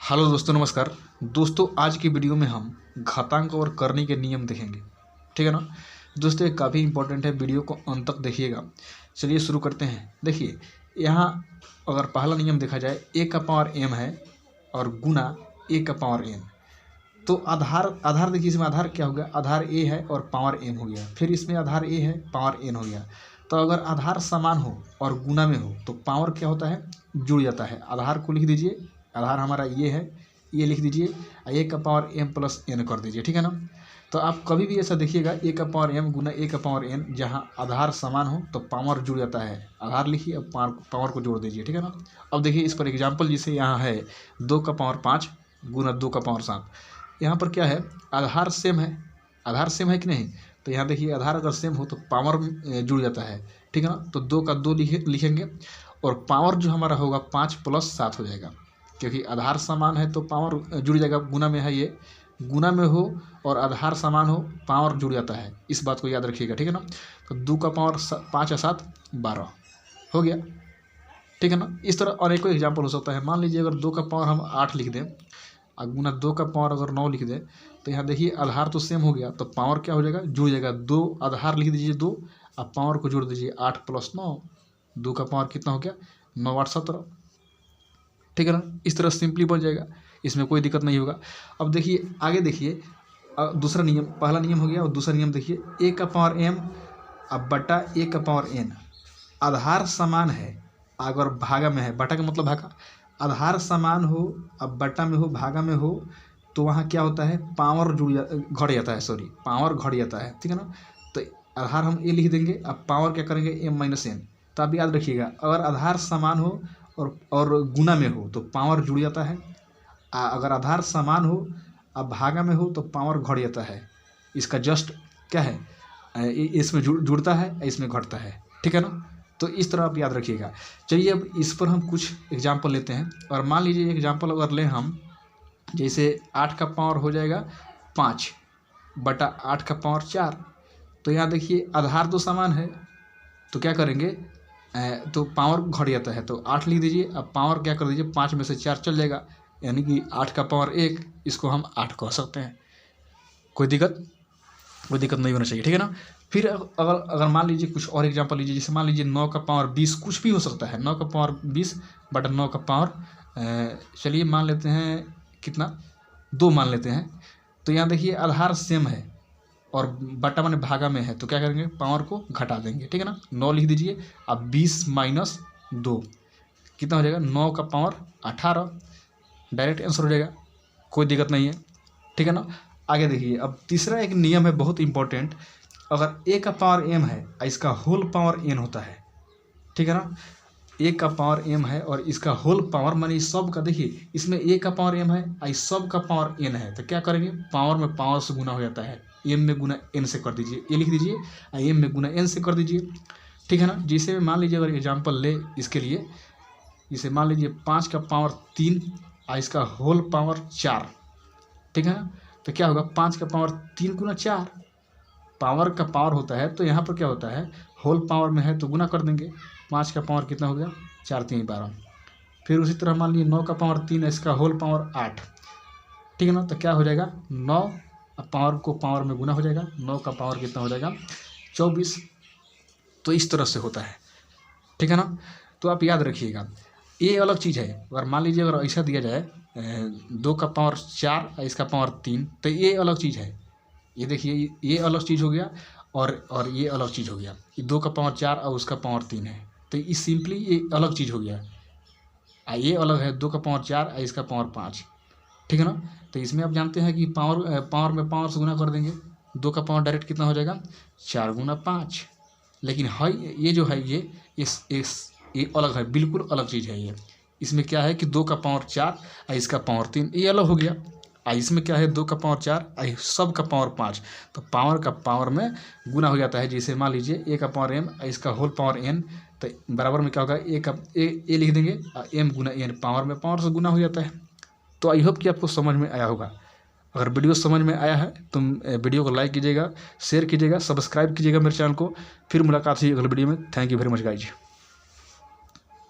Hello दोस्तों, नमस्कार दोस्तों। आज की वीडियो में हम घातांक और करनी के नियम देखेंगे, ठीक है ना दोस्तों। ये काफ़ी इंपॉर्टेंट है, वीडियो को अंत तक देखिएगा। चलिए शुरू करते हैं। देखिए यहाँ अगर पहला नियम देखा जाए, a का पावर m है और गुना a का पावर n। तो आधार देखिए, इसमें आधार क्या हो गया, आधार a है और पावर m हो गया। फिर इसमें आधार a है, पावर n हो गया। तो अगर आधार समान हो और गुना में हो तो पावर क्या होता है, जुड़ जाता है। आधार को लिख दीजिए, आधार हमारा ये है, ये लिख दीजिए, a का पावर m प्लस n कर दीजिए, ठीक है ना। तो आप कभी भी ऐसा देखिएगा, a का पावर m गुना a का पावर n, जहाँ आधार समान हो तो पावर जुड़ जाता है। आधार लिखिए, अब पावर को जोड़ दीजिए, ठीक है ना। अब देखिए इस पर एग्जाम्पल, जिसे यहाँ है 2 का पावर 5 गुना 2 का पावर 7। यहाँ पर क्या है, आधार सेम है, आधार सेम है कि नहीं। तो यहाँ देखिए आधार अगर सेम हो तो पावर जुड़ जाता है, ठीक है ना। तो 2 का 2 लिखेंगे और पावर जो हमारा होगा 5 प्लस 7 हो जाएगा, क्योंकि आधार समान है तो पावर जुड़ जाएगा। गुना में है, ये गुना में हो और आधार समान हो, पावर जुड़ जाता है। इस बात को याद रखिएगा, ठीक है ना। तो 2 का पावर 5 या 7 12 हो गया, ठीक है ना। इस तरह अनेकों एग्जाम्पल हो सकता है। मान लीजिए अगर 2 का पावर हम 8 लिख दें और गुना 2 का पावर अगर 9 लिख दें, तो यहाँ देखिए आधार तो सेम हो गया, तो पावर क्या हो जाएगा, जुड़ जाएगा। 2 आधार लिख दीजिए 2, अब पावर को जोड़ दीजिए 8 प्लस 9। 2 का पावर कितना हो गया, 9 8 17, ठीक है ना। इस तरह सिंपली बन जाएगा, इसमें कोई दिक्कत नहीं होगा। अब देखिए आगे देखिए, दूसरा नियम, पहला नियम हो गया और दूसरा नियम देखिए, a का पावर m अब बटा a का पावर n। आधार समान है, अगर भागा में है, बटा का मतलब भागा, आधार समान हो अब बटा में हो भागा में हो तो वहाँ क्या होता है, पावर घट जाता है, सॉरी पावर घट जाता है, ठीक है ना। तो आधार हम a लिख देंगे, अब पावर क्या करेंगे m माइनस n। तो आप याद रखिएगा, अगर आधार समान हो और गुना में हो तो पावर जुड़ जाता है। अगर आधार समान हो अब भागा में हो तो पावर घट जाता है। इसका जस्ट क्या है, इसमें जुड़ता है, इसमें घटता है, ठीक है ना। तो इस तरह आप याद रखिएगा। चलिए अब इस पर हम कुछ एग्जाम्पल लेते हैं। और मान लीजिए एग्जाम्पल अगर लें हम, जैसे 8 का पावर हो जाएगा 5 बटा 8 का पावर 4। तो यहाँ देखिए आधार तो समान है, तो क्या करेंगे, तो पावर घट जाता है, तो 8 लिख दीजिए। अब पावर क्या कर दीजिए, 5 में से 4 चल जाएगा, यानी कि 8 का पावर 1, इसको हम 8 कह सकते हैं। कोई दिक्कत नहीं होना चाहिए, ठीक है ना। फिर अगर मान लीजिए कुछ और एग्जांपल लीजिए, जैसे मान लीजिए 9 का पावर 20, कुछ भी हो सकता है। 9 का पावर 20 बटा 9 का पावर, चलिए मान लेते हैं कितना, 2 मान लेते हैं। तो यहाँ देखिए आधार सेम है और बटा माने भागा में है, तो क्या करेंगे, पावर को घटा देंगे, ठीक है ना। 9 लिख दीजिए, अब 20 माइनस 2 कितना हो जाएगा, 9 का पावर 18। डायरेक्ट आंसर हो जाएगा, कोई दिक्कत नहीं है, ठीक है ना। आगे देखिए, अब तीसरा एक नियम है बहुत इंपॉर्टेंट। अगर a का पावर m है, इसका होल पावर n होता है, ठीक है ना। a का पावर m है और इसका होल पावर माने सब का, देखिए इसमें a का पावर m है, इस सब का पावर n है, तो क्या करेंगे, पावर में पावर से गुना हो जाता है। m में गुना n से कर दीजिए, ये लिख दीजिए, m में गुना n से कर दीजिए, ठीक है ना। जिसे मान लीजिए अगर एग्जाम्पल ले इसके लिए, जिसे मान लीजिए 5 का पावर 3 इसका होल पावर 4, ठीक है ना। तो क्या होगा, 5 का पावर 3 गुना 4, पावर का पावर होता है, तो यहाँ पर क्या होता है, होल पावर में है तो गुना कर देंगे। 5 का पावर कितना हो गया, 4 3 12। फिर उसी तरह मान लीजिए 9 का पावर 3 है, इसका होल पावर 8, ठीक है ना। तो क्या हो जाएगा, 9 पावर को पावर में गुना हो जाएगा, 9 का पावर कितना हो जाएगा, 24। तो इस तरह से होता है, ठीक है ना। तो आप याद रखिएगा, ये अलग चीज़ है। अगर मान लीजिए अगर ऐसा दिया जाए 2 का पावर 4 इसका पावर 3, तो ये अलग चीज़ है। ये देखिए ये अलग चीज़ हो गया और ये अलग चीज़ हो गया। ये 2 का पावर 4 और उसका पावर 3 है, तो ये सिंपली ये अलग चीज़ हो गया। ये अलग है, 2 का पावर 4 और इसका पावर 5, ठीक है ना। तो इसमें आप जानते हैं कि पावर में पावर से गुना कर देंगे। 2 का पावर डायरेक्ट कितना हो जाएगा, 4 गुना 5। लेकिन है ये जो है ये अलग है, बिल्कुल अलग चीज़ है ये। इसमें क्या है कि 2 का पावर 4 और इसका पावर 3, ये अलग हो गया। इसमें क्या है, 2 का पावर 4 और सब का पावर 5, तो पावर का पावर में गुना हो जाता है। जैसे मान लीजिए a का पावर m और इसका होल पावर n, तो बराबर में क्या होगा, a लिख देंगे और m गुना n, पावर में पावर से गुना हो जाता है। तो आई होप कि आपको समझ में आया होगा। अगर वीडियो समझ में आया है तो वीडियो को लाइक कीजिएगा, शेयर कीजिएगा, सब्सक्राइब कीजिएगा मेरे चैनल को। फिर मुलाकात हुई अगले वीडियो में। Thank you very much guys.